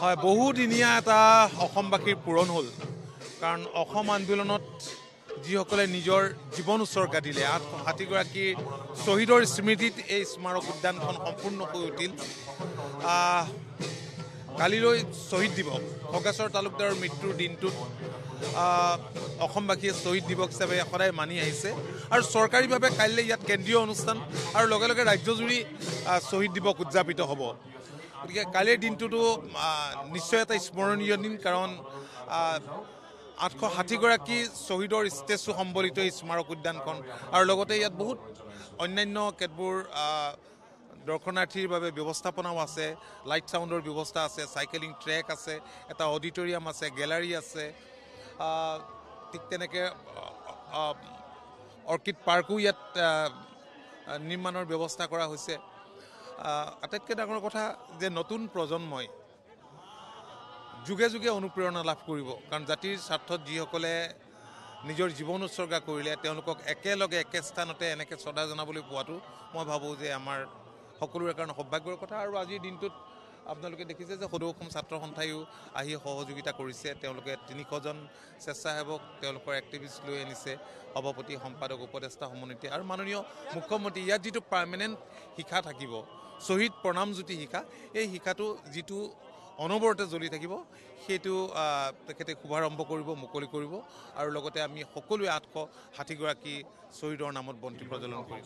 হয়, বহুদিনীয়া এটা অসমবাসীৰ পূৰণ হ'ল। কাৰণ অসম আন্দোলনত যিসকলে নিজৰ জীৱন উৎসৰ্গা দিলে, ৮৬গৰাকী শ্বহীদৰ স্মৃতিত এই স্মাৰক উদ্যানখন সম্পূৰ্ণ হৈ উঠিল। কালিলৈ শ্বহীদ দিৱস, খগেশ্বৰ তালুকদাৰৰ মৃত্যুৰ দিনটোত অসমবাসীয়ে শ্বহীদ দিৱস হিচাপে সদায় মানি আহিছে। আৰু চৰকাৰীভাৱে কাইলৈ ইয়াত কেন্দ্ৰীয় অনুষ্ঠান আৰু লগে লগে ৰাজ্যজুৰি শ্বহীদ দিৱস উদযাপিত হ'ব। গতিকে কালিৰ দিনটোতো নিশ্চয় এটা স্মৰণীয় দিন, কাৰণ ৮৬০গৰাকী শ্বহীদৰ ষ্টেচু সম্বলিত এই স্মাৰক উদ্যানখন, আৰু লগতে ইয়াত বহুত অন্যান্য কেতবোৰ দৰ্শনাৰ্থীৰ বাবে ব্যৱস্থাপনাও আছে। লাইট চাউণ্ডৰ ব্যৱস্থা আছে, চাইকেলিং ট্ৰেক আছে, এটা অডিটৰিয়াম আছে, গেলাৰী আছে। ঠিক তেনেকৈ অৰ্কিড পাৰ্কো ইয়াত নিৰ্মাণৰ ব্যৱস্থা কৰা হৈছে। আটাইতকৈ ডাঙৰ কথা যে নতুন প্ৰজন্মই যুগে যুগে অনুপ্ৰেৰণা লাভ কৰিব, কাৰণ জাতিৰ স্বাৰ্থত যিসকলে নিজৰ জীৱন উৎসৰ্গা কৰিলে তেওঁলোকক একেলগে একে স্থানতে এনেকৈ শ্ৰদ্ধা জনাবলৈ পোৱাটো মই ভাবোঁ যে আমাৰ সকলোৰে কাৰণে সৌভাগ্যৰ কথা। আৰু আজিৰ দিনটোত আপোনালোকে দেখিছে যে সদৌ অসম ছাত্ৰ সন্থায়ো আহি সহযোগিতা কৰিছে। তেওঁলোকে ৩০০জন স্বেচ্ছাসেৱক তেওঁলোকৰ এক্টিভিষ্ট লৈ আনিছে, সভাপতি, সম্পাদক, উপদেষ্টা, সমন্বিত আৰু মাননীয় মুখ্যমন্ত্ৰী। ইয়াত যিটো পাৰ্মানেণ্ট শিখা থাকিব, শ্বহীদ প্ৰণামজ্যোতি শিখা, এই শিখাটো যিটো অনবৰতে জ্বলি থাকিব, সেইটো তেখেতে শুভাৰম্ভ কৰিব, মুকলি কৰিব। আৰু লগতে আমি সকলোৱে ৮৬০গৰাকী শ্বহীদৰ নামত বন্তি প্ৰজ্বলন কৰিম।